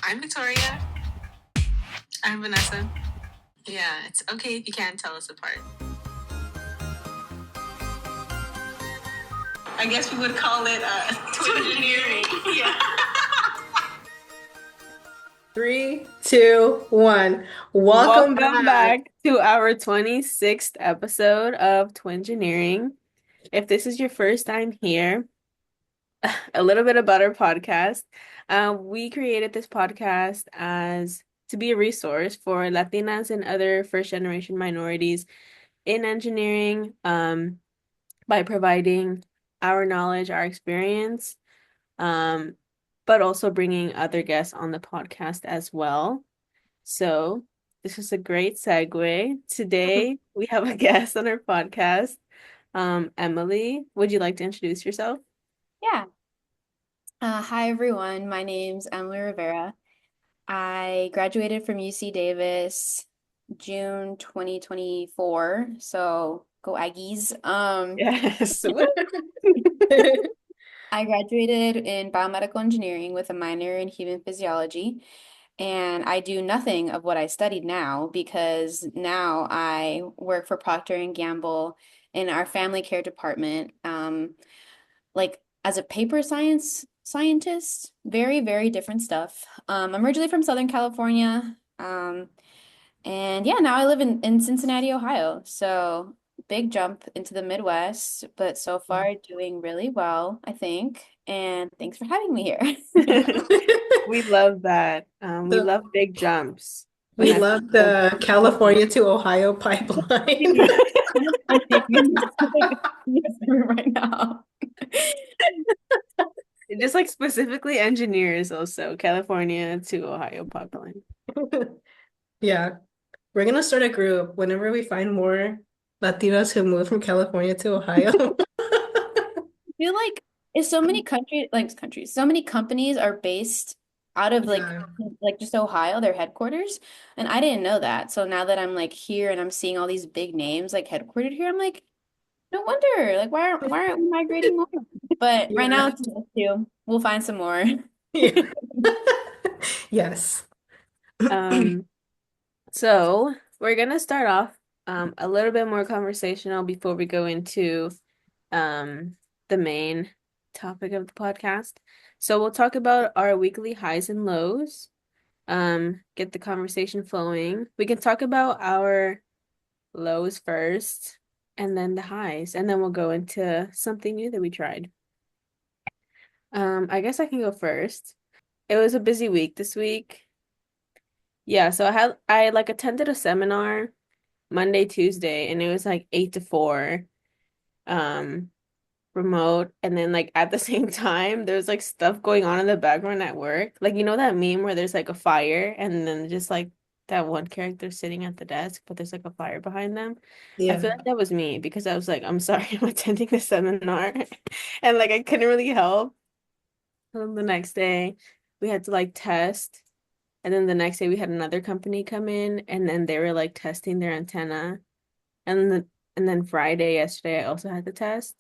I'm Victoria. I'm Vanessa. Yeah, it's okay if you can't tell us apart. I guess we would call it Twingineering. Yeah. 3, 2, 1. Welcome back. to our 26th episode of Twingineering. If this is your first time here, a little bit about our podcast. We created this podcast as to be a resource for Latinas and other first generation minorities in engineering, by providing our knowledge, our experience, but also bringing other guests on the podcast as well. So this is a great segue. Today we have a guest on our podcast. Emely, would you like to introduce yourself? Yeah. Hi, everyone. My name's Emely Rivera. I graduated from UC Davis June 2024. So go Aggies. Yes. I graduated in biomedical engineering with a minor in human physiology. And I do nothing of what I studied now because now I work for Procter & Gamble in our family care department, like as a paper scientist. Very, very different stuff. I'm originally from Southern California. And yeah, now I live in Cincinnati, Ohio. So big jump into the Midwest, but so far doing really well, I think. And thanks for having me here. We love that. We love big jumps. We love the California to Ohio pipeline. Right now. Just like specifically engineers also, California to Ohio pipeline. Yeah. We're gonna start a group whenever we find more Latinos who move from California to Ohio. I feel like it's so many so many companies are based out of Yeah. like just Ohio, their headquarters. And I didn't know that. So now that I'm like here and I'm seeing all these big names like headquartered here, I'm like, no wonder. Like why aren't we migrating more? But right now Yeah. it's just two. We'll find some more. Yeah. Yes. So we're gonna start off a little bit more conversational before we go into the main topic of the podcast. So we'll talk about our weekly highs and lows, get the conversation flowing. We can talk about our lows first and then the highs, and then we'll go into something new that we tried. I guess I can go first. It was a busy week this week. Yeah, so I like attended a seminar Monday, Tuesday, and it was like 8 to 4, remote, and then like at the same time there's like stuff going on in the background at work. Like you know that meme where there's like a fire and then just like that one character sitting at the desk, but there's like a fire behind them. I feel Yeah. like that was me because I was like, I'm sorry, I'm attending the seminar. And like I couldn't really help. And then the next day we had to like test. And then the next day we had another company come in and then they were like testing their antenna. And then Friday, yesterday, I also had the test.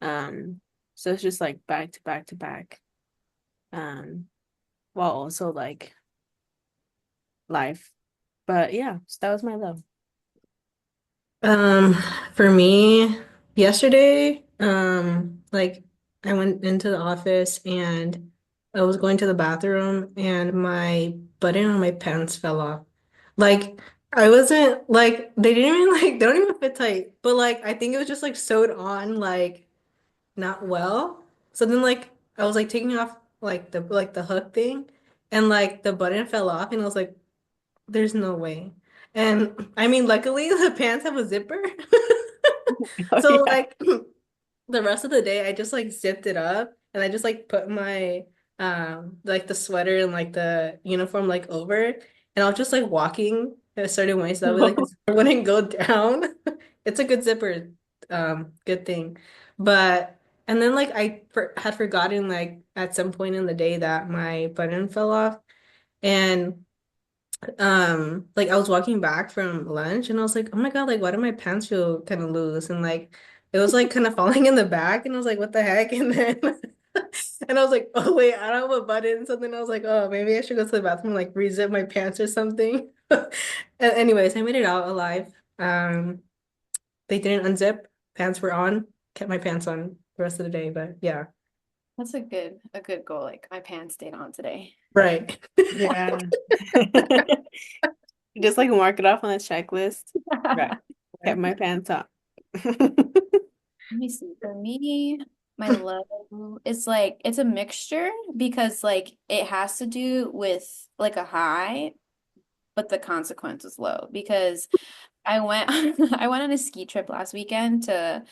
So it's just like back to back to back. While also like life. But yeah, so that was my low. For me, yesterday, like I went into the office and I was going to the bathroom and my button on my pants fell off. Like I wasn't like they didn't even like they don't even fit tight, but like I think it was just like sewed on like not well. So then like I was like taking off like the hook thing and like the button fell off and I was like, there's no way. And I mean luckily the pants have a zipper. Oh, So yeah. like the rest of the day I just like zipped it up and I just like put my like the sweater and like the uniform like over it and I was just like walking a certain way so that way like the zipper wouldn't go down. It's a good zipper, good thing. But and then like had forgotten like at some point in the day that my button fell off and like I was walking back from lunch and I was like, oh my God, like why do my pants feel kind of loose? And like it was like kind of falling in the back and I was like, what the heck? And then And I was like, oh wait, I don't have a button. Something. I was like, oh, maybe I should go to the bathroom, like rezip my pants or something. And anyways, I made it out alive. They didn't unzip. Pants were on. Kept my pants on the rest of the day. But yeah, That's a good goal. Like my pants stayed on today. right. Yeah. Just like mark it off on the checklist. Right. Kept my pants up. Let me see. For me, my low is like it's a mixture because like it has to do with like a high, but the consequence is low because I went I went on a ski trip last weekend to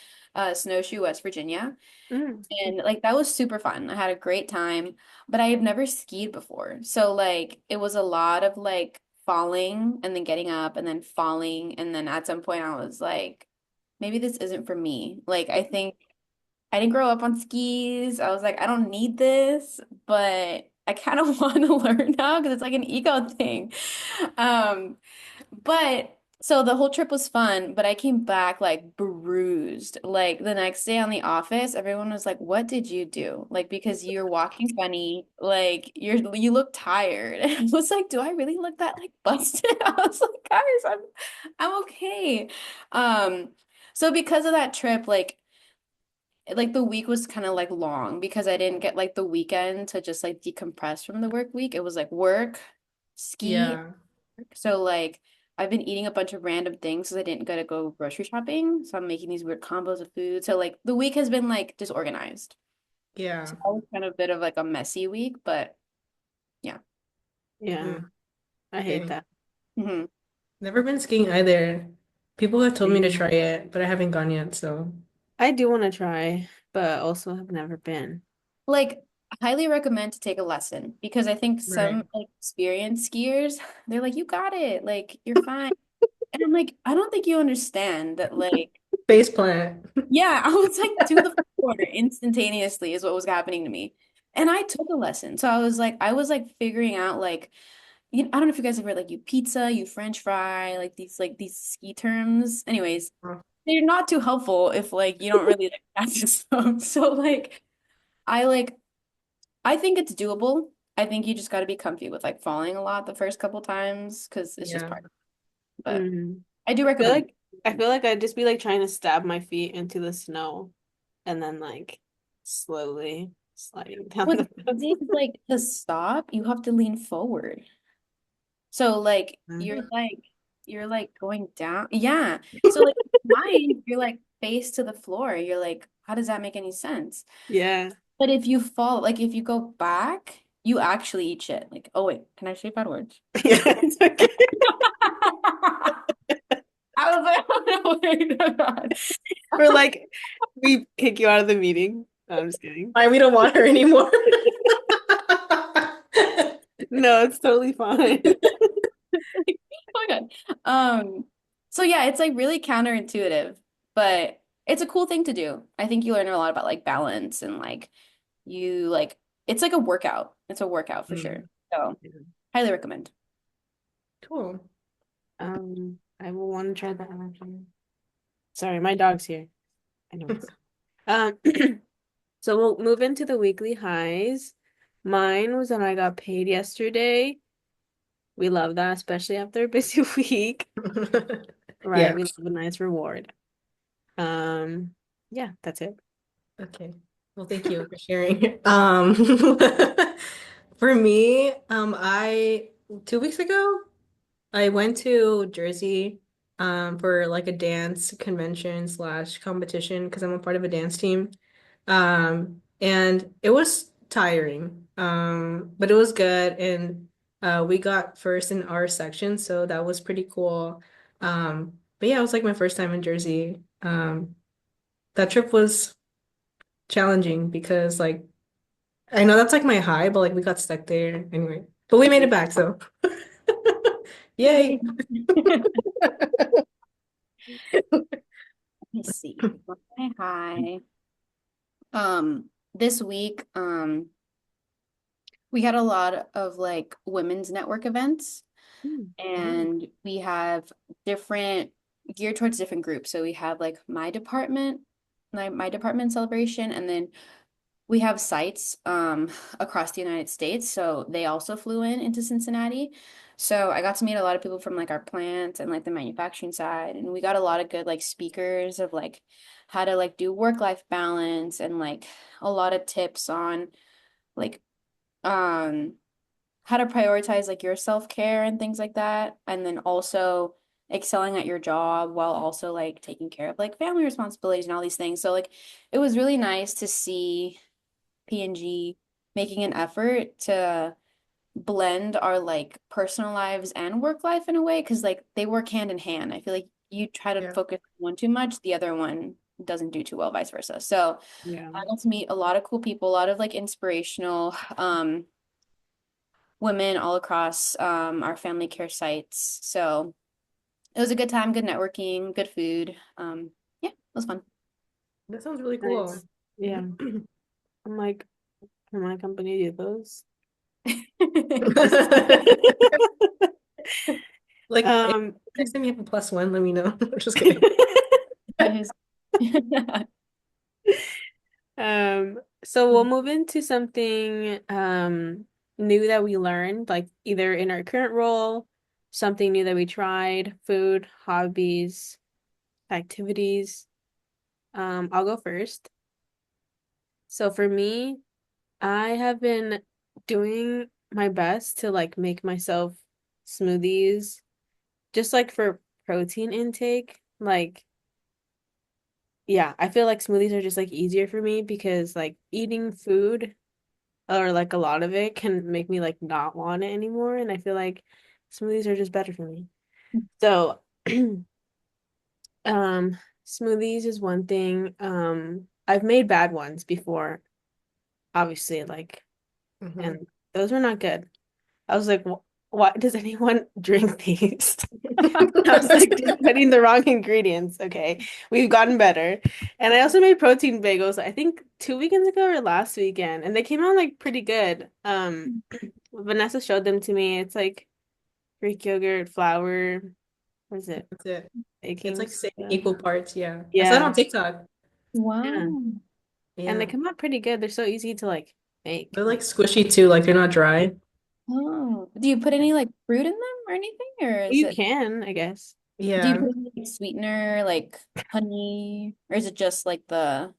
Snowshoe, West Virginia. Mm. And like that was super fun. I had a great time, but I have never skied before. So like it was a lot of like falling and then getting up and then falling. And then at some point I was like, maybe this isn't for me. Like I think I didn't grow up on skis. I was like, I don't need this, but I kind of want to learn now because it's like an ego thing. Um, but so the whole trip was fun, but I came back like bruised. Like the next day on the office, everyone was like, "What did you do?" Like because you're walking funny, like you look tired. And I was like, "Do I really look that like busted?" I was like, "Guys, I'm okay." Um, so because of that trip, like the week was kind of like long because I didn't get like the weekend to just like decompress from the work week. It was like work, ski. Yeah, So like I've been eating a bunch of random things because I didn't get to go grocery shopping. So I'm making these weird combos of food. So like the week has been like disorganized. yeah. So that was kind of a bit of like a messy week, but yeah. Yeah, Mm, I hate dang. that. hmm Never been skiing either. People have told me to try it, but I haven't gone yet, so I do want to try, but also have never been. Like highly recommend to take a lesson because I think right. some like experienced skiers, they're like, you got it, like you're fine. And I'm like, I don't think you understand that like Face plant. yeah, I was like to the floor instantaneously is what was happening to me. And I took a lesson. So I was like figuring out like I don't know if you guys have heard like you pizza, you French fry, like these ski terms. Anyways, they're not too helpful if like you don't really like practice them. So like I think it's doable. I think you just got to be comfy with like falling a lot the first couple times because it's just Yeah. part of it. But Mhm. I do I feel recommend. like I feel like I'd just be like trying to stab my feet into the snow and then like slowly sliding down What's the crazy is like to stop, you have to lean forward. So like Mhm. you're like going down. Yeah. So like mine, you're like face to the floor. You're like, how does that make any sense? Yeah. But if you fall, like if you go back, you actually eat shit. Like, oh wait, can I say bad words? Yeah, it's okay. I was like, oh no, wait, no, God. Or like we kick you out of the meeting. No, I'm just kidding. Why we don't want her anymore. No, it's totally fine. Like, oh my God. So yeah, it's like really counterintuitive, but it's a cool thing to do. I think you learn a lot about like balance and like you like it's like a workout. It's a workout for sure. Mm, So highly recommend. cool. I will want to try that one. Sorry, my dog's here. Anyways. Um, so we'll move into the weekly highs. Mine was when I got paid yesterday. We love that, especially after a busy week. Right? Yeah. We love a nice reward. Um, yeah, that's it. Okay. Well, thank you for sharing. For me, I 2 weeks ago, I went to Jersey, for like a dance convention slash competition because I'm a part of a dance team. And it was tiring, but it was good. And we got first in our section, so that was pretty cool. But yeah, it was like my first time in Jersey. That trip was challenging because like I know that's like my high, but like we got stuck there anyway. But we made it back, so yay. Yay. Let me see. My high. This week, we had a lot of like women's network events, Mm. and we have different geared towards different groups. So we have like my department celebration, and then We have sites across the United States, so they also flew into Cincinnati. So I got to meet a lot of people from like our plant and like the manufacturing side, and we got a lot of good like speakers of like how to like do work-life balance and like a lot of tips on like um how to prioritize like your self-care and things like that, and then also excelling at your job while also like taking care of like family responsibilities and all these things. So like it was really nice to see P&G making an effort to blend our like personal lives and work life in a way because like they work hand in hand. I feel like you try to Yeah. focus on one too much, the other one doesn't do too well, vice versa. So Yeah. I got to meet a lot of cool people, a lot of like inspirational women all across our family care sites. So it was a good time, good networking, good food. Yeah, it was fun. That sounds really cool. Nice. Yeah. I'm like, can my company do those? Just Like, if um next time you have a +1, let me know. I'm just kidding. Guys. so we'll move into something new that we learned, like either in our current role, something new that we tried, food, hobbies, activities. I'll go first. So for me, I have been doing my best to like make myself smoothies just like for protein intake. Like, yeah, I feel like smoothies are just like easier for me because like eating food or like a lot of it can make me like not want it anymore. And I feel like smoothies are just better for me. So, um, smoothies is one thing. I've made bad ones before, obviously, like, Mhm. and those were not good. I was like, why does anyone drink these? I was like, just putting the wrong ingredients. Okay, we've gotten better. And I also made protein bagels, I think 2 weekends ago or last weekend, and they came out like pretty good. Vanessa showed them to me. It's like Greek yogurt, flour, what is it? That's it. It's Baking like same soda. equal parts. Yeah. I saw it on Yeah, TikTok. yeah. Wow. And they Yeah. come out pretty good. They're so easy to like make. They're like Like, squishy too, like they're not dry. Oh, do you put any like fruit in them or anything, or is you it? can, I guess. Do you Yeah. put any like, sweetener, like honey, or is it just like the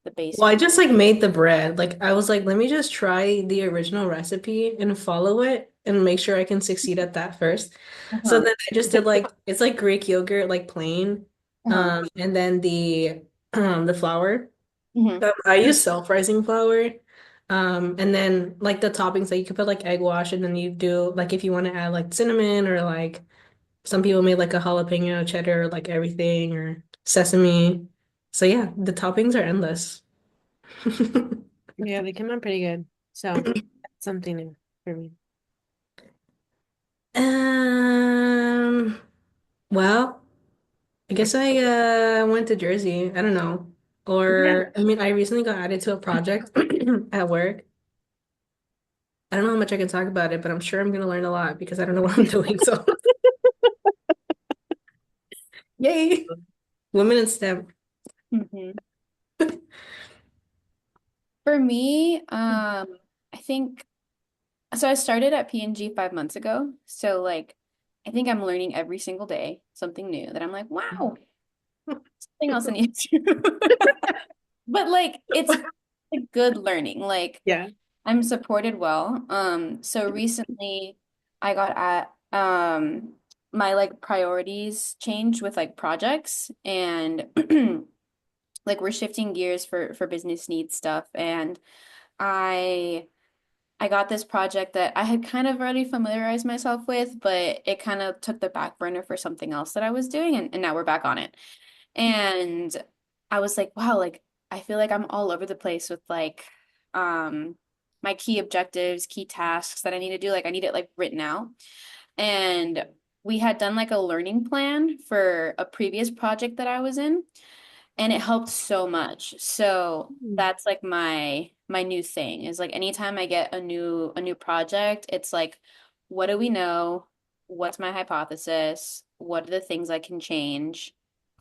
Well, I basic? just like made the bread. Like I was like, let me just try the original recipe and follow it and make sure I can succeed at that first. So Uh-huh. then I just did like it's like Greek yogurt, like plain. Uh-huh. And then the flour. Hmm. I use self-rising flour. And then like the toppings, like you could put like egg wash and then you do like if you want to add like cinnamon or like some people made like a jalapeno cheddar, like everything or sesame. So yeah, the toppings are endless. Yeah, they come out pretty good. So that's something new for me. Um, well, I guess I went to Jersey. I don't know. Yeah. Or I mean, I recently got added to a project at work. I don't know how much I can talk about it, but I'm sure I'm gonna learn a lot because I don't know what I'm doing. So, yay, women in STEM. Hmm. For me, I think so. I started at P&G 5 months ago. So like, I think I'm learning every single day something new that I'm like, wow, something else I need to do. But like, it's a good learning. Like, Yeah. I'm supported well. So recently I got at my like priorities changed with like projects and like we're shifting gears for business needs stuff and I I got this project that I had kind of already familiarized myself with, but it kind of took the back burner for something else that I was doing and now we're back on it. And I was like, wow, like I feel like I'm all over the place with like um my key objectives, key tasks that I need to do. Like I need it like written out. And we had done like a learning plan for a previous project that I was in and it helped so much. So Mm. that's like my new thing is like anytime I get a new project, it's like what do we know? What's my hypothesis? What are the things I can change?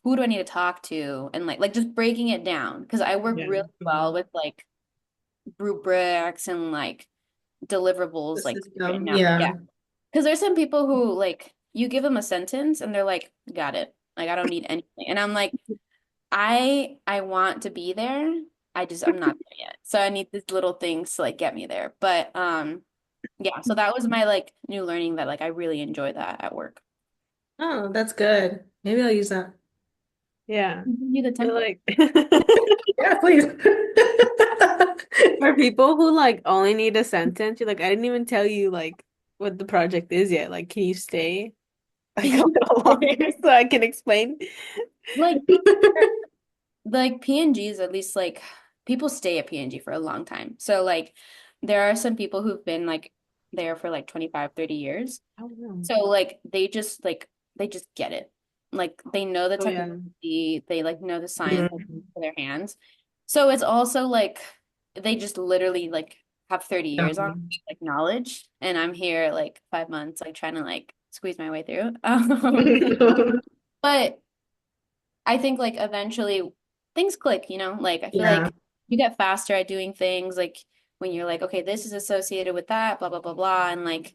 Who do I need to talk to? And like just breaking it down because I work Yeah. really well Mhm. with like rubrics and like The deliverables like written system. out. Yeah. Yeah. Because there's some people who like you give them a sentence and they're like, got it. Like I don't need anything. And I'm like, I want to be there. I'm not there yet. So I need these little things to like get me there. But yeah, so that was my like new learning that like I really enjoy that at work. Oh, that's good. Maybe I'll use that. Yeah. You the I feel template. like Yeah, please. for people who like only need a sentence, you're like, I didn't even tell you like what the project is yet. Like, can you stay like a little longer so I can explain? Like PNGs, at least like people stay at PNG for a long time. So like there are some people who've been like there for like 25, 30 years. Oh, no. So like they just get it. Like they know the Oh, yeah. technology, they like know the science Mhm. for their hands. So it's also like they just literally like have 30 years on like knowledge, and I'm here like 5 months like trying to like squeeze my way through. But I think like eventually things click, you know? Like I feel Yeah. like you get faster at doing things like when you're like, okay, this is associated with that, blah blah blah blah, and like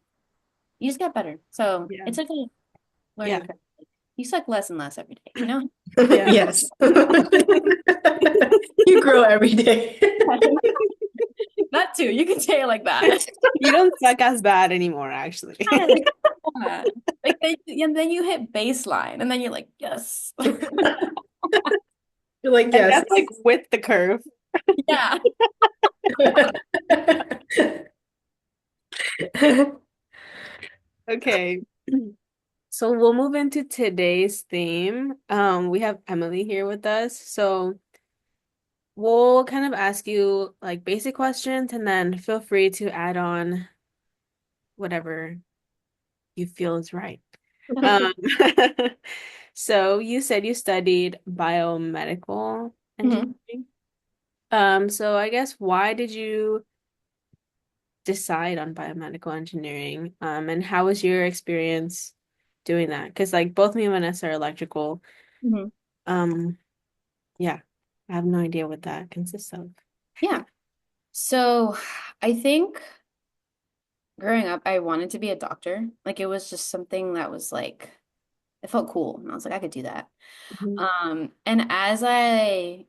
you just get better. So Yeah. it's like a Yeah. learning curve. You suck less and less every day, you know? Yeah. Yes. You grow every day. That too. You can say it like that. You don't suck as bad anymore, actually. Yeah, like, yeah. Like and then you hit baseline, and then you're like, yes. You're like, And yes. that's like with the curve. Yeah. Okay. So we'll move into today's theme. We have Emily here with us. So we'll kind of ask you like basic questions and then feel free to add on whatever you feel is right. Um, so you said you studied biomedical Mhm. engineering. So I guess why did you decide on biomedical engineering? And how was your experience doing that? Because like both me and Vanessa are electrical. Mhm. Um, yeah, I have no idea what that consists of. Yeah. So I think growing up, I wanted to be a doctor. Like it was just something that was like, it felt cool. And I was like, I could do that. Mhm. And as I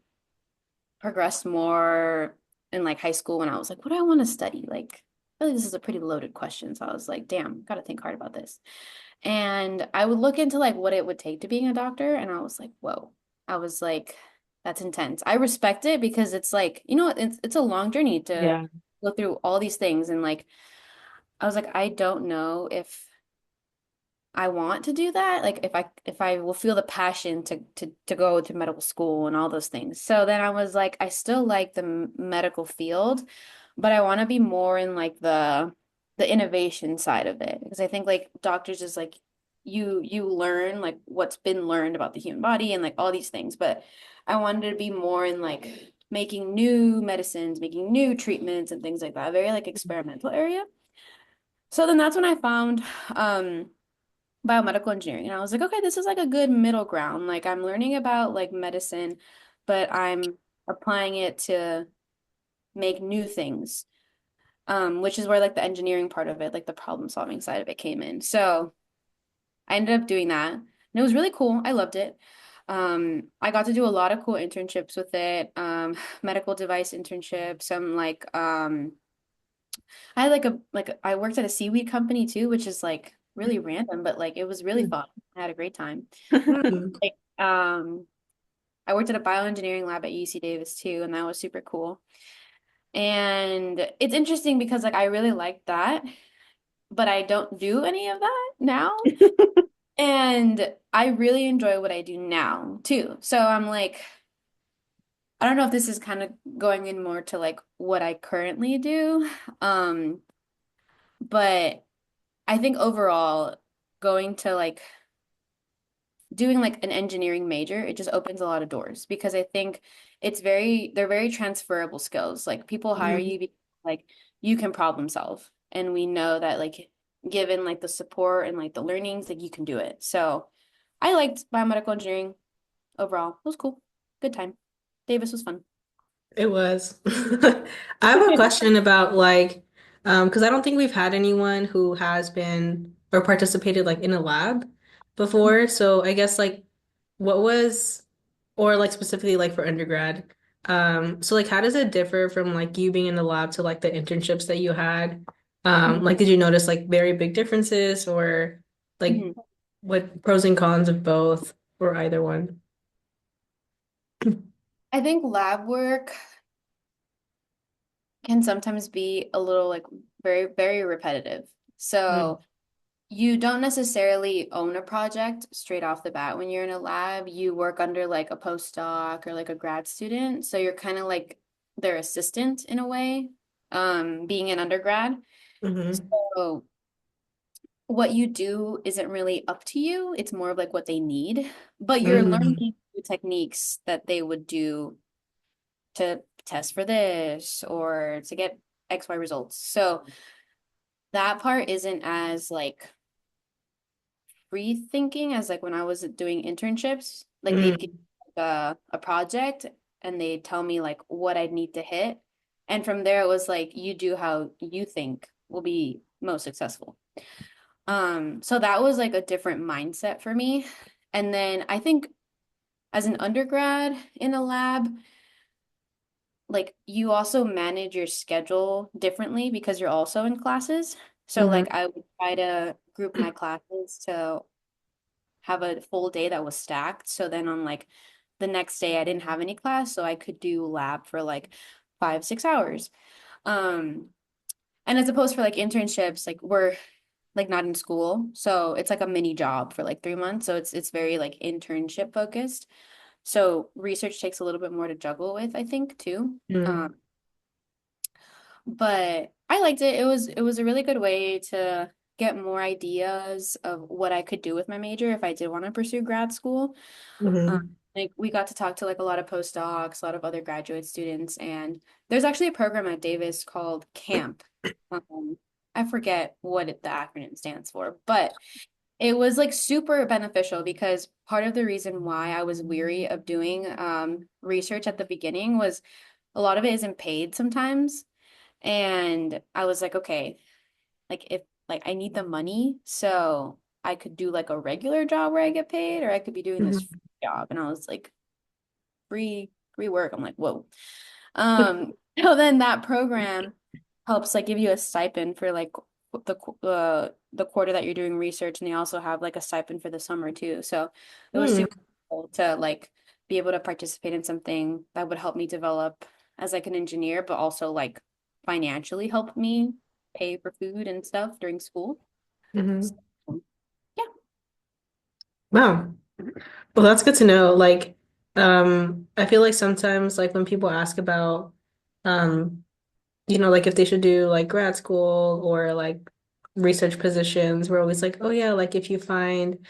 progressed more in like high school when I was like, what do I want to study? Like, I feel like this is a pretty loaded question. So I was like, damn, gotta think hard about this. And I would look into like what it would take to being a doctor, and I was like, whoa. I was like, that's intense. I respect it because it's like, you know, it's a long journey to Yeah. go through all these things. And like, I was like, I don't know if I want to do that. Like if I will feel the passion to go to medical school and all those things. So then I was like, I still like the medical field, but I want to be more in like the innovation side of it because I think like doctors is like you learn like what's been learned about the human body and like all these things, but I wanted to be more in like making new medicines, making new treatments and things like that, a very like experimental area. So then that's when I found biomedical engineering. And I was like, okay, this is like a good middle ground. Like I'm learning about like medicine, but I'm applying it to make new things. Which is where like the engineering part of it, like the problem solving side of it came in. So I ended up doing that. And it was really cool. I loved it. I got to do a lot of cool internships with it. Medical device internships, some I had I worked at a seaweed company too, which is like really random, but like it was really fun. I had a great time. Hmm. Like, I worked at a bioengineering lab at UC Davis too, and that was super cool. And it's interesting because like I really liked that, but I don't do any of that now. And I really enjoy what I do now too. So I'm like, I don't know if this is kind of going in more to like what I currently do. Um, but I think overall going to like doing like an engineering major, it just opens a lot of doors because I think they're very transferable skills. Like people hire Mhm. you because, like you can problem solve. And we know that like given like the support and like the learnings, like you can do it. So I liked biomedical engineering overall. It was cool. Good time. Davis was fun. It was. I have a question about like, because I don't think we've had anyone who has been or participated like in a lab before. So I guess like what was, or like specifically like for undergrad. So like how does it differ from like you being in the lab to like the internships that you had? Like did you notice like very big differences or like Mhm. what pros and cons of both or either one? I think lab work can sometimes be a little like very, very repetitive. Mm, So you don't necessarily own a project straight off the bat when you're in a lab. You work under like a postdoc or like a grad student. So you're kind of like their assistant in a way, being an undergrad. mm-hmm, So what you do isn't really up to you. It's more of like what they need, but you're learning mm-hmm, new techniques that they would do to test for this or to get XY results. So that part isn't as like free thinking as like when I was doing internships. Like they'd give mm, like, a project and they'd tell me like what I'd need to hit. And from there it was like you do how you think will be most successful. So that was like a different mindset for me. And then I think as an undergrad in a lab, like you also manage your schedule differently because you're also in classes. So mm-hmm, like I would try to group my classes to have a full day that was stacked. So then on like the next day I didn't have any class, so I could do lab for like 5, 6 hours. Um, and as opposed for like internships, like we're like not in school. So it's like a mini job for like 3 months. So it's very like internship focused. So research takes a little bit more to juggle with, I think, too. mm, But I liked it. It was a really good way to get more ideas of what I could do with my major if I did want to pursue grad school. Um, mm-hmm. like we got to talk to like a lot of postdocs, a lot of other graduate students, and there's actually a program at Davis called CAMP. I forget what the acronym stands for, but it was like super beneficial because part of the reason why I was weary of doing research at the beginning was a lot of it isn't paid sometimes. And I was like, okay, like if like I need the money, so I could do like a regular job where I get paid, or I could be doing this free job. And I was like, free work. I'm like, whoa. So then that program helps like give you a stipend for like the quarter that you're doing research, and they also have like a stipend for the summer too. So it was Mm, super cool to like be able to participate in something that would help me develop as like an engineer, but also like financially help me pay for food and stuff during school. So, mm-hmm. yeah. Wow. Well, that's good to know. Like, I feel like sometimes like when people ask about um, like if they should do like grad school or like research positions, we're always like, oh yeah, like if you find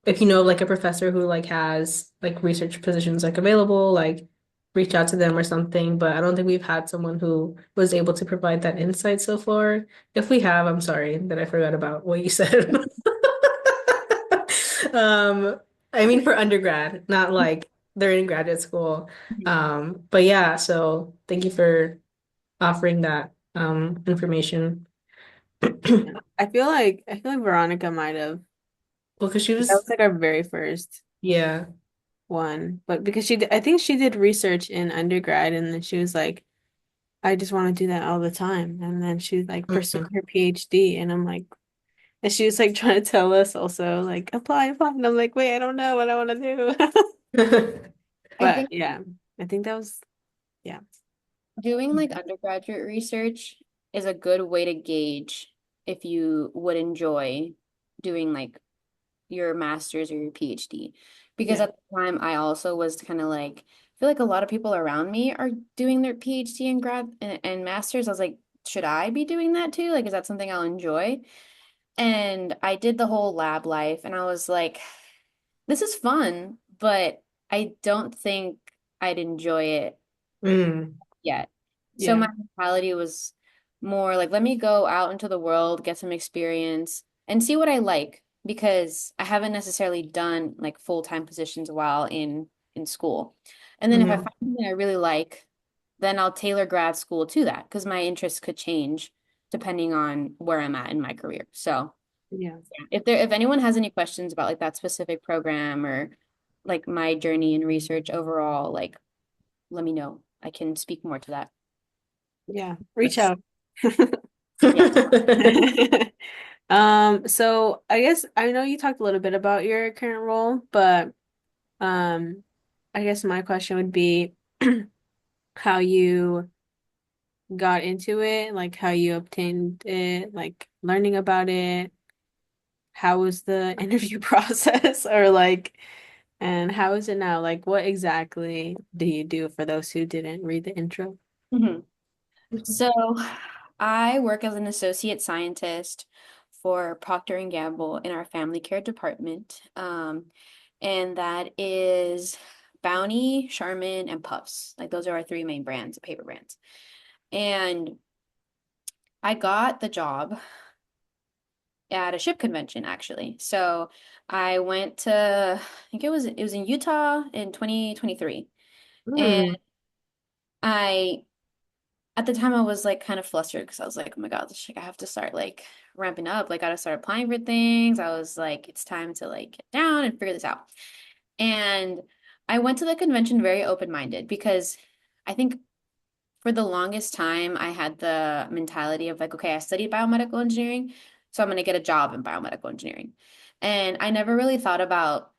if you know like a professor who like has like research positions like available, like reach out to them or something. But I don't think we've had someone who was able to provide that insight so far. If we have, I'm sorry that I forgot about what you said. Um, I mean for undergrad, not like they're in graduate school. But yeah, so thank you for offering that information. I feel like Veronica might have. Well, because she That was, was like our very first yeah. one, but because I think she did research in undergrad, and then she was like, I just want to do that all the time, and then she like pursued Mhm. her PhD, and I'm like, and she was like trying to tell us also like apply, and I'm like, wait, I don't know what I want to do. I But think yeah, I think that was yeah. doing like undergraduate research is a good way to gauge if you would enjoy doing like your master's or your PhD. Because Yeah. at the time I also was kind of like, I feel like a lot of people around me are doing their PhD and grad and masters. I was like, should I be doing that too? Like, is that something I'll enjoy? And I did the whole lab life and I was like, this is fun, but I don't think I'd enjoy it Mm, yet. So Yeah. my mentality was more like, let me go out into the world, get some experience, and see what I like because I haven't necessarily done like full-time positions while in school. And then if I Mhm. find something I really like, then I'll tailor grad school to that because my interests could change depending on where I'm at in my career. So Yeah. yeah, if anyone has any questions about like that specific program or like my journey in research overall, like let me know. I can speak more to that. Yeah. Reach Yes. out. Yes. So I guess I know you talked a little bit about your current role, but um, I guess my question would be how you got into it, like how you obtained it, like learning about it. How was the interview process, or like, and how is it now? Like, what exactly do you do for those who didn't read the intro? Mhm. So I work as an associate scientist for Procter& Gamble in our family care department. And that is Bounty, Charmin, and Puffs. Like those are our three main brands, paper brands. And I got the job at a ship convention actually. So I went to, I think it was in Utah in 2023. And Mm. I at the time I was like kind of flustered because I was like, oh my God, like, I have to start like ramping up. Like, I gotta start applying for things. I was like, it's time to like get down and figure this out. And I went to the convention very open-minded because I think for the longest time I had the mentality of like, okay, I studied biomedical engineering, so I'm gonna get a job in biomedical engineering. And I never really thought about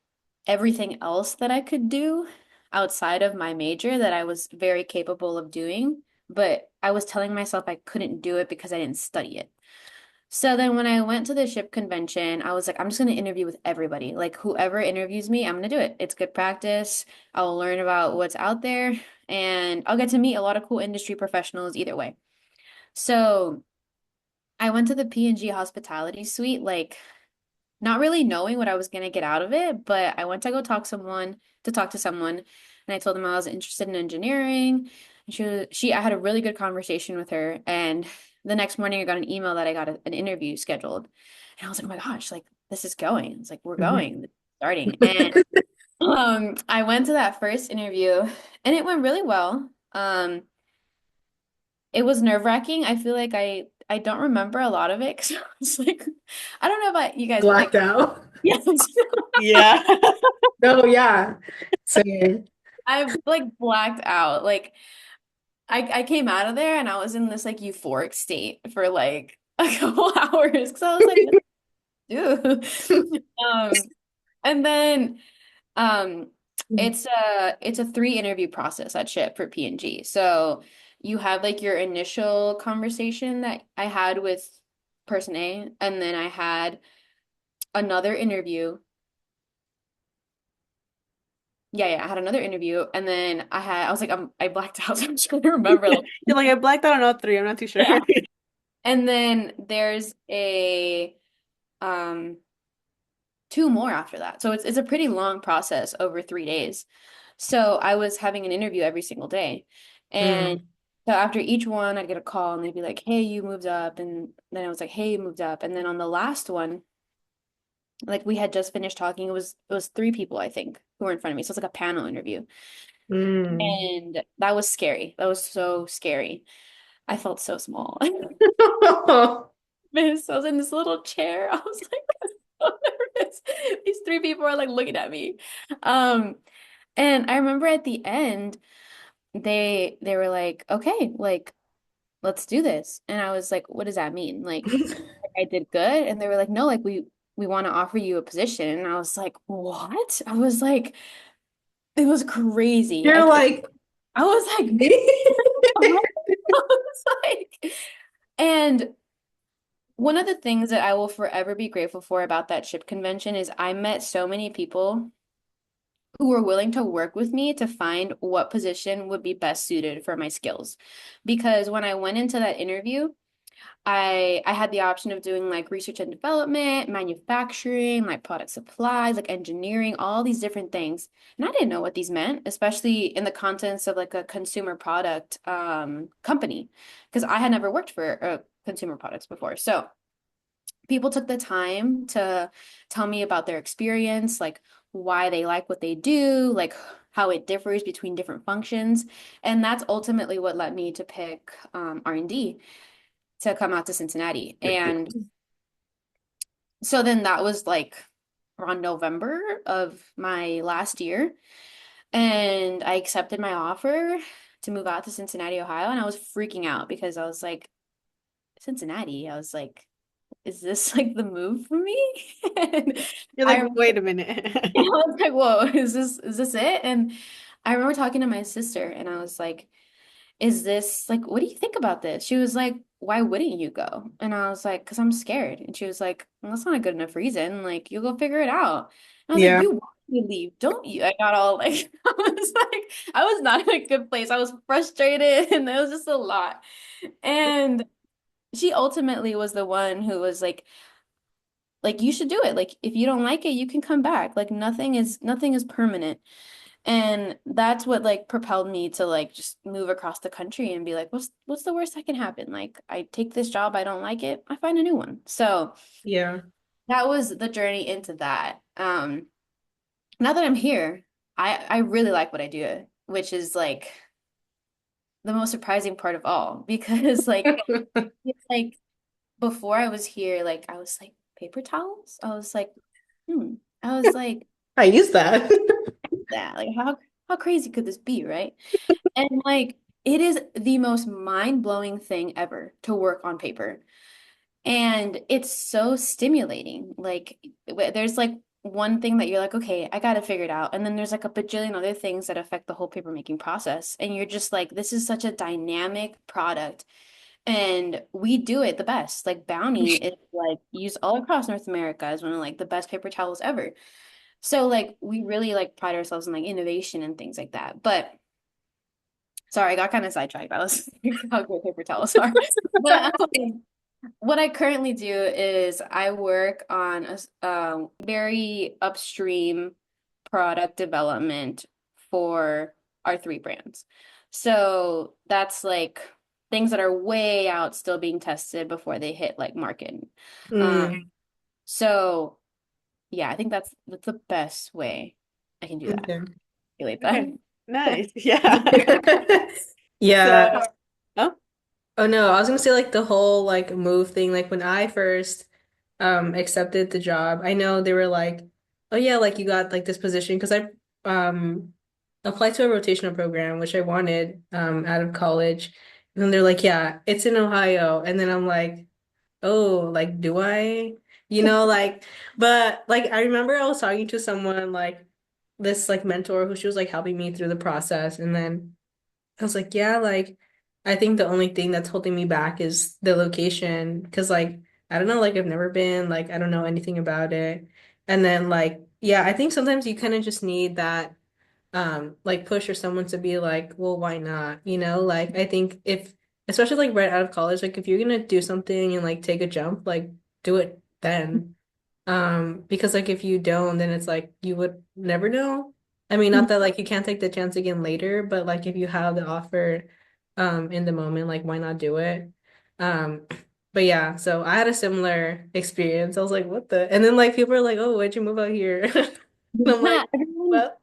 everything else that I could do outside of my major that I was very capable of doing, but I was telling myself I couldn't do it because I didn't study it. So then when I went to the ship convention, I was like, I'm just going to interview with everybody. Like whoever interviews me, I'm going to do it. It's good practice. I'll learn about what's out there and I'll get to meet a lot of cool industry professionals either way. So I went to the P&G hospitality suite, like not really knowing what I was going to get out of it, but I went to go talk to someone, and I told them I was interested in engineering. And I had a really good conversation with her, and the next morning I got an email that I got an interview scheduled, and I was like, oh my gosh, like this is going. It's like we're Mhm. going, it's starting, and I went to that first interview, and it went really well. It was nerve-wracking. I feel like I don't remember a lot of it because I was like, I don't know about you guys, but like. Blacked out. Yes. Yeah. No, yeah. Same. I like blacked out. Like I came out of there and I was in this like euphoric state for like a couple hours because I was like, dude. Um, and then um it's a three interview process at Ship for P&G. So you have like your initial conversation that I had with person A, and then I had another interview. Yeah, I had another interview, and then I was like, I blacked out, so I'm just trying to remember. Like, You're like, I blacked out on all three. I'm not too sure. yeah. And then there's a um two more after that. So it's a pretty long process over 3 days. So I was having an interview every single day. And Mm. so after each one, I'd get a call and they'd be like, hey, you moved up. And then I was like, hey, you moved up. And then on the last one, like we had just finished talking. It was three people, I think, who were in front of me. So it's like a panel interview. Mm. And that was scary. That was so scary. I felt so small. Miss, I was in this little chair. I was like so nervous. These three people are like looking at me. Um, and I remember at the end, they were like, okay, like let's do this. And I was like, what does that mean? Like I did good? And they were like, no, like we want to offer you a position. And I was like, what? I was like, it was crazy. You're like, I was like, me? I was like, and one of the things that I will forever be grateful for about that ship convention is I met so many people who were willing to work with me to find what position would be best suited for my skills. Because when I went into that interview, I had the option of doing like research and development, manufacturing, like product supplies, like engineering, all these different things. And I didn't know what these meant, especially in the contents of like a consumer product company, because I had never worked for consumer products before. So people took the time to tell me about their experience, like why they like what they do, like how it differs between different functions. And that's ultimately what led me to pick R&D to come out to Cincinnati. And so then that was like around November of my last year. And I accepted my offer to move out to Cincinnati, Ohio. And I was freaking out because I was like, Cincinnati. I was like, is this like the move for me? And You're I like, remember, wait a minute. I was like, whoa, is this it? And I remember talking to my sister and I was like, is this like, what do you think about this? She was like, why wouldn't you go? And I was like, because I'm scared. And she was like, well, that's not a good enough reason. Like, you'll go figure it out. And I was like, Yeah. you want me to leave, don't you? I got all like, I was not in a good place. I was frustrated and it was just a lot. And she ultimately was the one who was like you should do it. Like if you don't like it, you can come back. Like nothing is permanent. And that's what like propelled me to like just move across the country and be like, what's the worst that can happen? Like I take this job, I don't like it, I find a new one. So Yeah. that was the journey into that. Now that I'm here, I really like what I do, which is like the most surprising part of all because like it's like before I was here, like I was like paper towels. I was like, hmm. I was like, I use that. that like how crazy could this be, right? And like it is the most mind-blowing thing ever to work on paper. And it's so stimulating. Like there's like one thing that you're like, okay, I gotta figure it out. And then there's like a bajillion other things that affect the whole paper making process. And you're just like, this is such a dynamic product. And we do it the best. Like Bounty is like used all across North America as one of like the best paper towels ever. So like we really like pride ourselves in like innovation and things like that. But sorry, I got kind of sidetracked. I was how great paper towels are. But what I currently do is I work on a very upstream product development for our three brands. So that's like things that are way out still being tested before they hit like market. Mm, So yeah, I think that's the best way I can do that. okay. Relate that. Okay, nice. Yeah. Yeah. So, oh, Oh no, I was gonna say like the whole like move thing, like when I first accepted the job, I know they were like, oh yeah, like you got like this position because I applied to a rotational program which I wanted out of college. And then they're like, yeah, it's in Ohio. And then I'm like, oh, like do I? Like but like I remember I was talking to someone like this like mentor who she was like helping me through the process and then I was like, yeah, like I think the only thing that's holding me back is the location because like I don't know, like I've never been, like I don't know anything about it. And then like yeah, I think sometimes you kind of just need that like push or someone to be like, well, why not? Like I think if especially like right out of college, like if you're gonna do something and like take a jump, like do it then. Because like if you don't, then it's like you would never know. I mean, not that like you can't take the chance again later, but like if you have the offer in the moment, like why not do it? Um, but yeah, so I had a similar experience. I was like, what the? And then like people are like, oh, why'd you move out here? And I'm Yeah, like, well,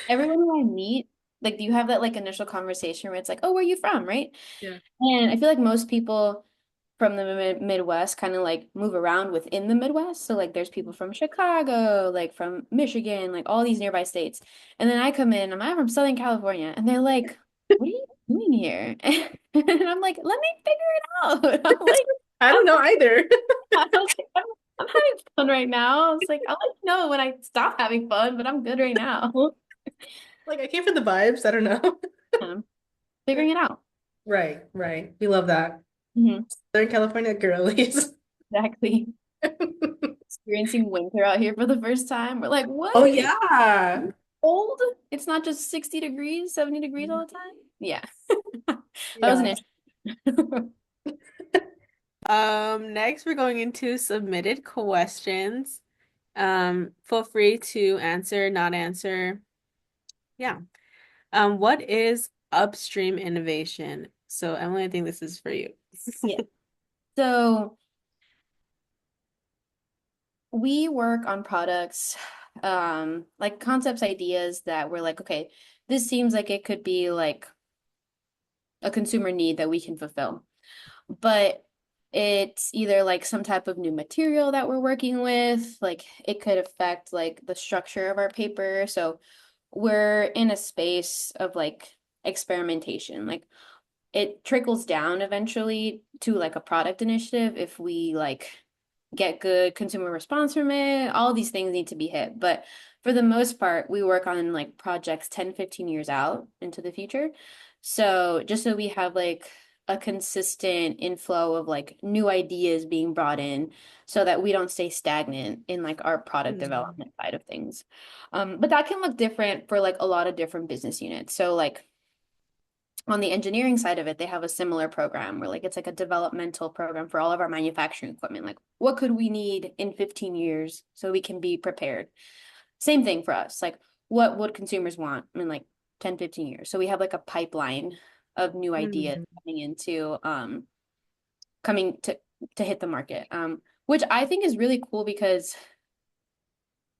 everyone who I meet, like, do you have that like initial conversation where it's like, oh, where are you from, right? yeah. And I feel like most people from the Midwest kind of like move around within the Midwest. So like there's people from Chicago, like from Michigan, like all these nearby states. And then I come in, I'm from Southern California, and they're like, what are you doing here? And I'm like, let me figure it out. I'm like, I I'm, don't know either. I was like, I'm having fun right now. I was like, I'll let you know when I stop having fun, but I'm good right now. Like I came for the vibes. I don't know. I'm figuring it out. Right, right. We love that. Mhm, Southern California girlies. exactly. Experiencing winter out here for the first time. We're like, Oh what? yeah. Cold? It's not just 60 degrees, 70 degrees all the time? Yeah. That was an Yeah. issue. next we're going into submitted questions. Feel free to answer, not answer. Yeah. What is upstream innovation? So Emily, I think this is for you. Yeah. So we work on products like concepts, ideas that we're like, okay, this seems like it could be like a consumer need that we can fulfill. But it's either like some type of new material that we're working with, like it could affect like the structure of our paper. So we're in a space of like experimentation. Like it trickles down eventually to like a product initiative if we like get good consumer response from it. All these things need to be hit. But for the most part, we work on like projects 10, 15 years out into the future. So just so we have like a consistent inflow of like new ideas being brought in so that we don't stay stagnant in like our product Mhm. development side of things. But that can look different for like a lot of different business units. So like on the engineering side of it, they have a similar program where like it's like a developmental program for all of our manufacturing equipment. Like what could we need in 15 years so we can be prepared? Same thing for us. Like what would consumers want in like 10, 15 years? So we have like a pipeline of new ideas Mhm. coming to hit the market. Which I think is really cool because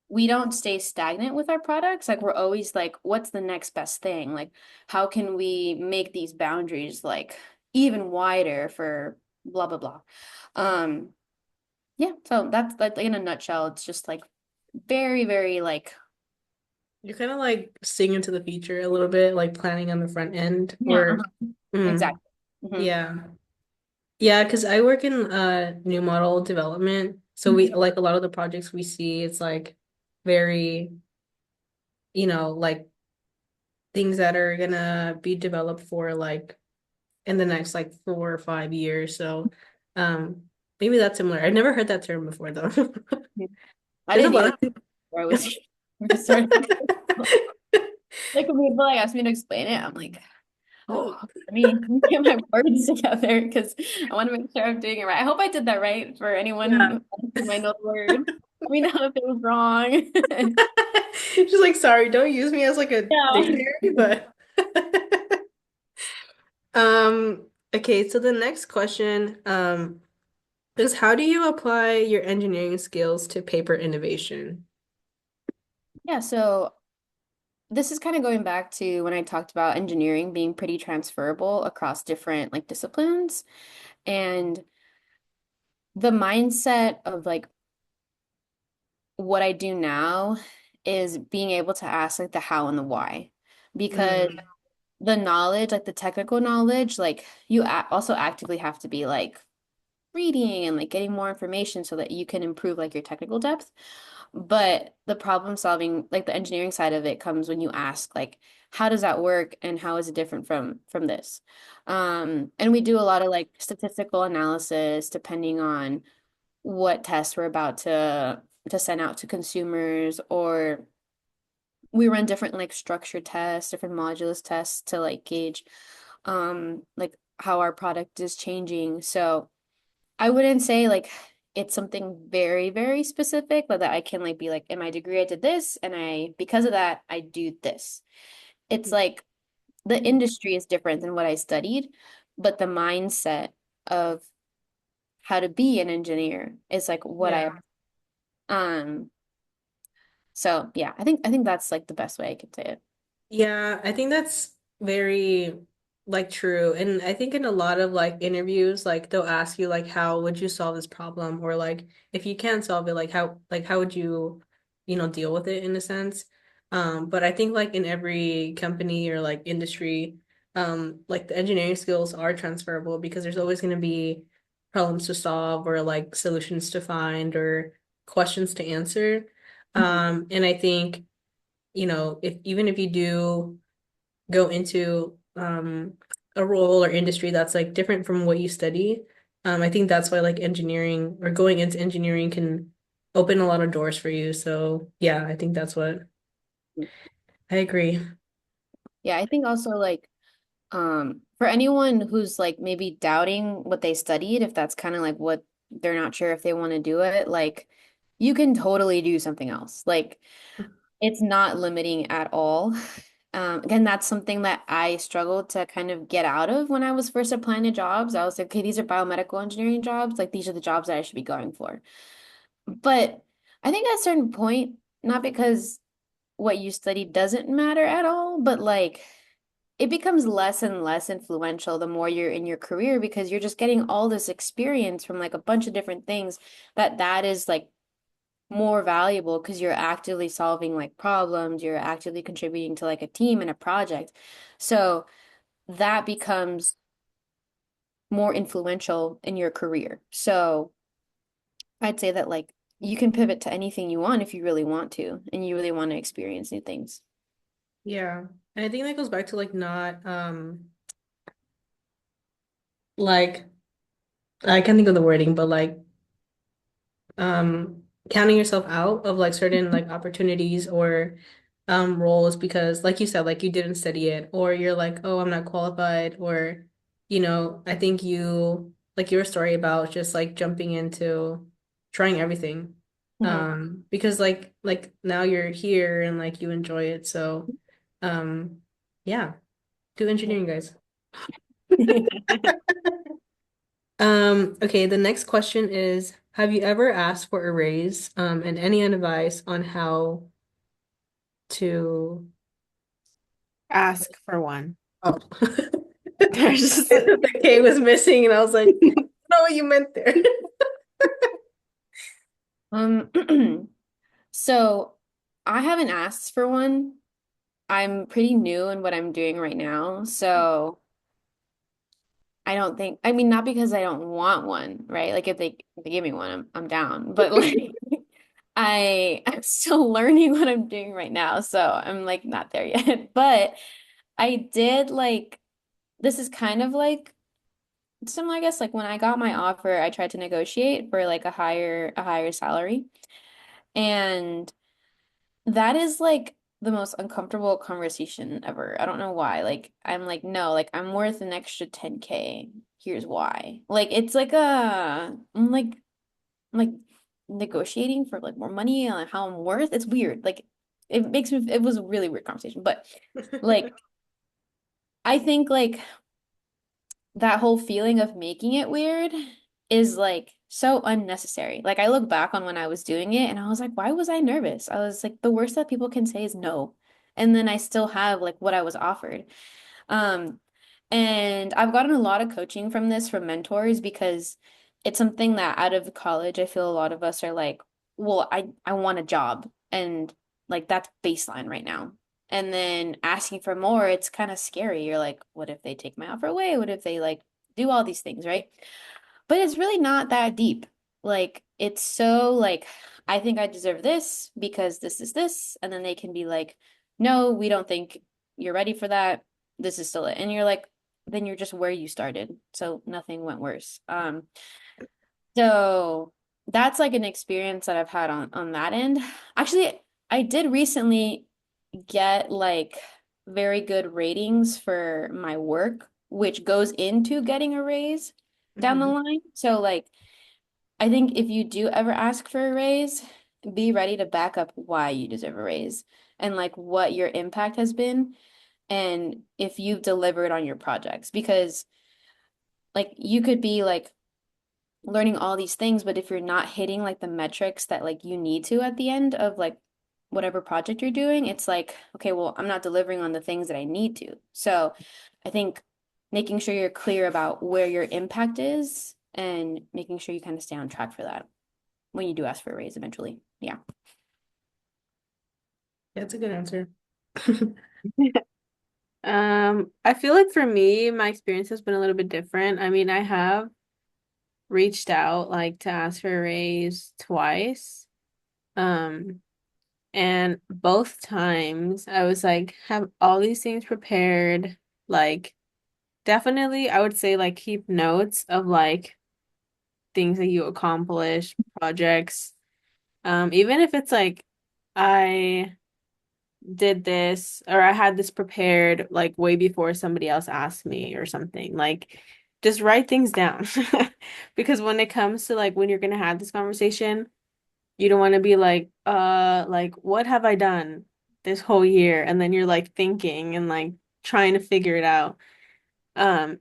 we don't stay stagnant with our products. Like we're always like, what's the next best thing? Like, how can we make these boundaries like even wider for blah blah blah. Um, yeah, so that's like in a nutshell, it's just like very, very like You're kind of like seeing into the future a little bit, like planning on the front end, yeah, or mm, exactly. Hmm. yeah. Yeah, because I work in new model development. So we like a lot of the projects we see, it's like very, like things that are gonna be developed for like in the next like 4 or 5 years. So maybe that's similar. I've never heard that term before though. I There's a didn't lot either of people. before I was here. Started like when people like ask me to explain it, I'm like, Oh. oh, let me get my words together because I want to make sure I'm doing it right. I hope I did that right for Yeah. anyone who might know the word. Let me know if it was wrong. She's like, sorry, don't use me as like a Yeah. dictionary, but okay, so the next question is how do you apply your engineering skills to paper innovation? Yeah, so this is kind of going back to when I talked about engineering being pretty transferable across different like disciplines and the mindset of like what I do now is being able to ask like the how and the why because Mm, the knowledge, like the technical knowledge, like you also actively have to be like reading and like getting more information so that you can improve like your technical depth. But the problem solving, like the engineering side of it comes when you ask like, how does that work and how is it different from this? And we do a lot of like statistical analysis depending on what tests we're about to send out to consumers or we run different like structured tests, different modulus tests to like gauge like how our product is changing. So I wouldn't say like it's something very, very specific, but that I can like be like, in my degree, I did this, and because of that, I do this. It's like the industry is different than what I studied, but the mindset of how to be an engineer is like what I yeah. um so yeah, I think that's like the best way I could say it. Yeah, I think that's very like true. And I think in a lot of like interviews, like they'll ask you like how would you solve this problem? Or like if you can't solve it, like how would you, deal with it in a sense? But I think like in every company or like industry, like the engineering skills are transferable because there's always gonna be problems to solve or like solutions to find or questions to answer. Mhm. And I think if even if you do go into a role or industry that's like different from what you study, I think that's why like engineering or going into engineering can open a lot of doors for you. So yeah, I think that's what I agree. Yeah, I think also like for anyone who's like maybe doubting what they studied, if that's kind of like what they're not sure if they want to do it, like you can totally do something else. Like it's not limiting at all. Again, that's something that I struggled to kind of get out of when I was first applying to jobs. I was like, okay, these are biomedical engineering jobs. Like these are the jobs that I should be going for. But I think at a certain point, not because what you study doesn't matter at all, but like it becomes less and less influential the more you're in your career because you're just getting all this experience from like a bunch of different things that is like more valuable because you're actively solving like problems, you're actively contributing to like a team and a project. So that becomes more influential in your career. So I'd say that like you can pivot to anything you want if you really want to and you really want to experience new things. Yeah. And I think that goes back to like not like I can't think of the wording, but like counting yourself out of like certain like opportunities or roles because like you said, like you didn't study it or you're like, oh, I'm not qualified or I think you like your story about just like jumping into trying everything. Mhm. Because like now you're here and like you enjoy it. So yeah, do engineering, guys. Okay, the next question is, have you ever asked for a raise, and any advice on how to Ask for one. oh There's just the K was missing and I was like, I don't know what you meant there. Um, so I haven't asked for one. I'm pretty new in what I'm doing right now, so I don't think, I mean, not because I don't want one, right? Like if they give me one, I'm down. But like I'm still learning what I'm doing right now, so I'm like not there yet. But I did like this is kind of like similar, I guess. Like when I got my offer, I tried to negotiate for like a higher salary. And that is like the most uncomfortable conversation ever. I don't know why. Like I'm like, no, like I'm worth an extra 10K. Here's why. Like it's like I'm like negotiating for like more money and like how I'm worth. It's weird. Like it was a really weird conversation. But like I think like that whole feeling of making it weird is like so unnecessary. Like I look back on when I was doing it and I was like, why was I nervous? I was like, the worst that people can say is no. And then I still have like what I was offered. Um, and I've gotten a lot of coaching from this from mentors because it's something that out of college, I feel a lot of us are like, well, I want a job and like that's baseline right now. And then asking for more, it's kind of scary. You're like, what if they take my offer away? What if they like do all these things, right? But it's really not that deep. Like it's so like I think I deserve this because this is this, and then they can be like, no, we don't think you're ready for that. This is still it. And you're like, then you're just where you started. So nothing went worse. So that's like an experience that I've had on that end. Actually, I did recently get like very good ratings for my work, which goes into getting a raise down the Mhm. line. So like I think if you do ever ask for a raise, be ready to back up why you deserve a raise and like what your impact has been and if you've delivered on your projects because like you could be like learning all these things, but if you're not hitting like the metrics that like you need to at the end of like whatever project you're doing, it's like, okay, well, I'm not delivering on the things that I need to. So I think making sure you're clear about where your impact is and making sure you kind of stay on track for that when you do ask for a raise eventually. Yeah. That's a good answer. I feel like for me, my experience has been a little bit different. I mean, I have reached out like to ask for a raise twice. Um, and both times I was like, have all these things prepared. Like, definitely, I would say like keep notes of like things that you accomplish, projects. Even if it's like I did this or I had this prepared like way before somebody else asked me or something. Like just write things down. Because when it comes to like when you're gonna have this conversation, you don't want to be like what have I done this whole year? And then you're like thinking and like trying to figure it out. Um,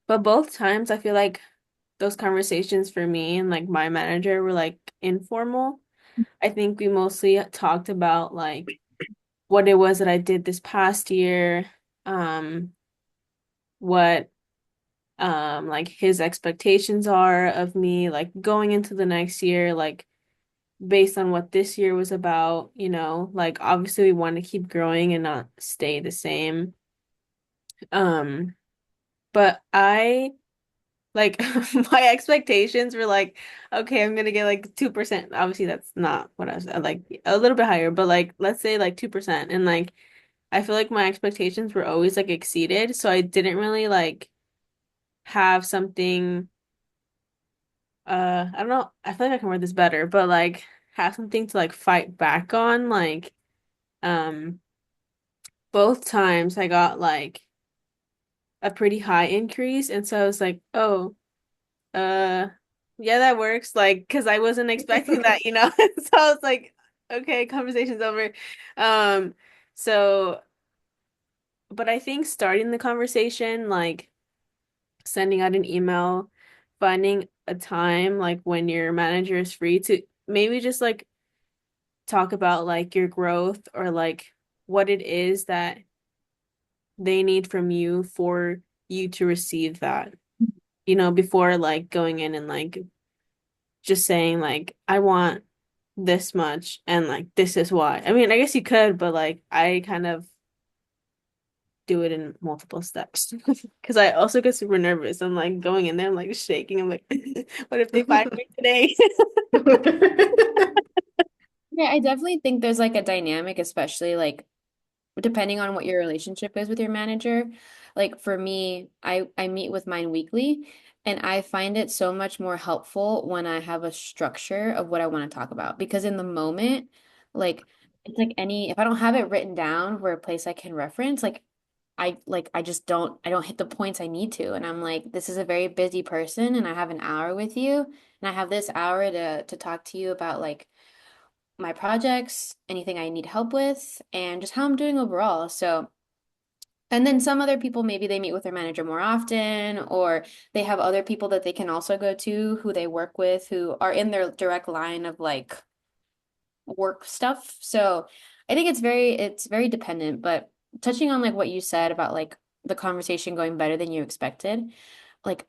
but both times I feel like those conversations for me and like my manager were like informal. I think we mostly talked about like what it was that I did this past year, um, what like his expectations are of me, like going into the next year, like based on what this year was about, like obviously we want to keep growing and not stay the same. Um, but I like my expectations were like, okay, I'm gonna get like 2%. Obviously, that's not what I was like a little bit higher, but like let's say like 2%. And like I feel like my expectations were always like exceeded, so I didn't really like have something I don't know, I feel like I can word this better, but like have something to like fight back on. Like um both times I got like a pretty high increase, and so I was like, oh, Uh, yeah, that works. Like, because I wasn't expecting that, you know? So I was like, okay, conversation's over. Um, so, but I think starting the conversation, like sending out an email, finding a time, like when your manager is free to maybe just like talk about like your growth or like what it is that they need from you for you to receive that, before like going in and like just saying like I want this much and like this is why. I mean, I guess you could, but like I kind of do it in multiple steps because I also get super nervous. I'm like going in there, I'm like shaking. I'm like, what if they fire me today? Yeah, I definitely think there's like a dynamic, especially like depending on what your relationship is with your manager. Like for me, I meet with mine weekly, and I find it so much more helpful when I have a structure of what I want to talk about. Because in the moment, like it's like any if I don't have it written down where a place I can reference, I just don't hit the points I need to. And I'm like, this is a very busy person, and I have an hour with you, and I have this hour to talk to you about like my projects, anything I need help with, and just how I'm doing overall. So, and then some other people, maybe they meet with their manager more often, or they have other people that they can also go to who they work with who are in their direct line of like work stuff. So I think it's very dependent, but touching on like what you said about like the conversation going better than you expected, like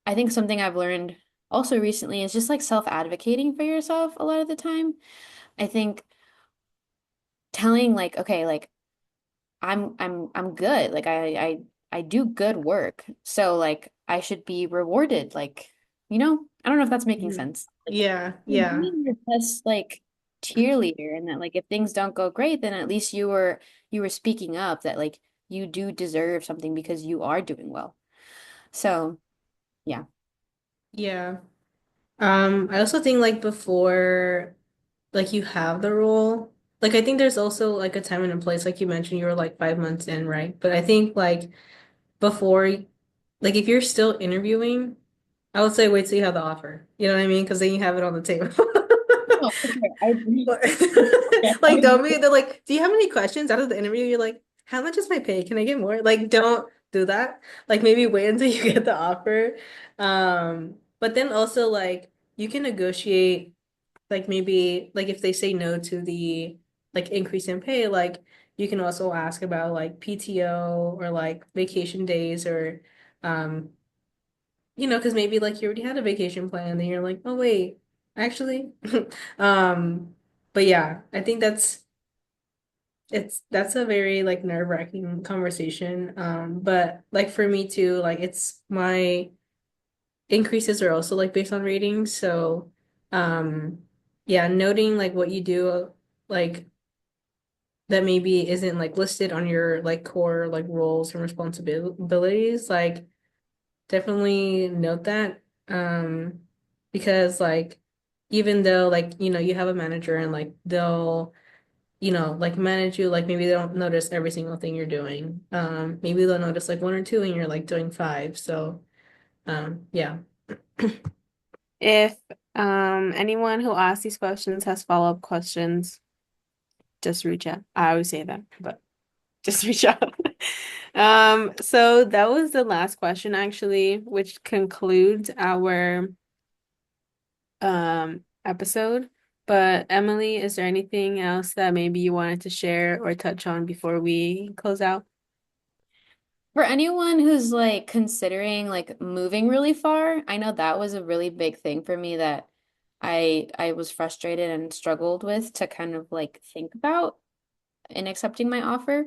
I think something I've learned also recently is just like self-advocating for yourself a lot of the time. I think telling like, okay, like I'm good. Like I do good work. So like I should be rewarded. Like, I don't know if that's making Mhm. sense. Like Yeah, you're yeah, being your best like cheerleader, and that like if things don't go great, then at least you were speaking up that like you do deserve something because you are doing well. So yeah. yeah. I also think like before like you have the role, like I think there's also like a time and a place, like you mentioned, you were like 5 months in, right? But I think like before, like if you're still interviewing, I would say wait till you have the offer. You know what I mean? Because then you have it on the table. No, for sure. I agree. Yeah, I Like, don't agree. be, they're like, do you have any questions out of the interview? You're like, how much is my pay? Can I get more? Like, don't do that. Like, maybe wait until you get the offer. But then also, like, you can negotiate, like, maybe, like, if they say no to the, like, increase in pay, like, you can also ask about, like, PTO or, like, vacation days or, um, because maybe like you already had a vacation plan and you're like, oh wait, actually. Um, but yeah, I think that's a very like nerve-wracking conversation. But like for me too, like it's my increases are also like based on ratings. So um yeah, noting like what you do like that maybe isn't like listed on your like core like roles and responsibilities, like definitely note that. Because like even though like you have a manager and like they'll like manage you, like maybe they don't notice every single thing you're doing. Maybe they'll notice like one or two and you're like doing five. So yeah. If anyone who asks these questions has follow-up questions, just reach out. I always say that, but just reach out. So that was the last question actually, which concludes our episode. But Emily, is there anything else that maybe you wanted to share or touch on before we close out? For anyone who's like considering like moving really far, I know that was a really big thing for me that I was frustrated and struggled with to kind of like think about in accepting my offer,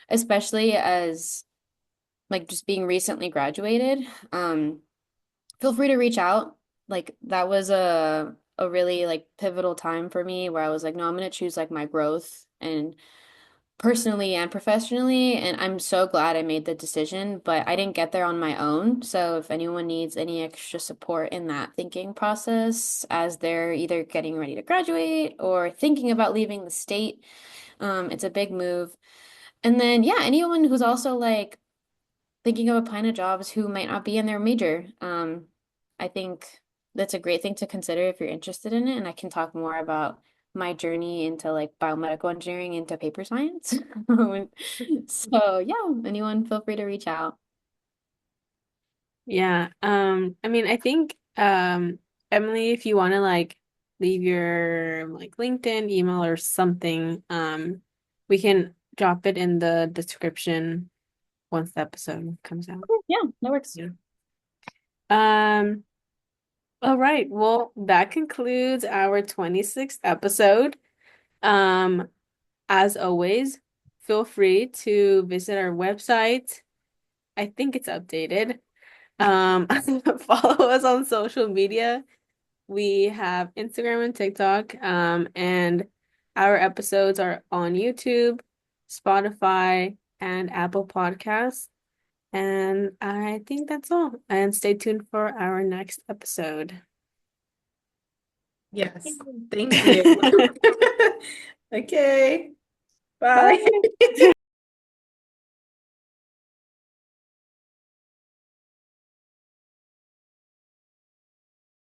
especially as like just being recently graduated. Feel free to reach out. Like that was a really like pivotal time for me where I was like, no, I'm gonna choose like my growth and personally and professionally, and I'm so glad I made the decision, but I didn't get there on my own. So if anyone needs any extra support in that thinking process as they're either getting ready to graduate or thinking about leaving the state, it's a big move. And then yeah, anyone who's also like thinking of applying to jobs who might not be in their major. I think that's a great thing to consider if you're interested in it. And I can talk more about my journey into like biomedical engineering into paper science. So yeah, anyone feel free to reach out. Yeah. I mean, I think Emily, if you want to like leave your like LinkedIn email or something, we can drop it in the description once the episode comes out. Yeah, that works. Yeah. Um, all right. Well, that concludes our 26th episode. Um, as always, feel free to visit our website. I think it's updated. Follow us on social media. We have Instagram and TikTok. And our episodes are on YouTube, Spotify, and Apple Podcasts. And I think that's all. And stay tuned for our next episode. Yes. Thank you. Okay. Bye. Bye.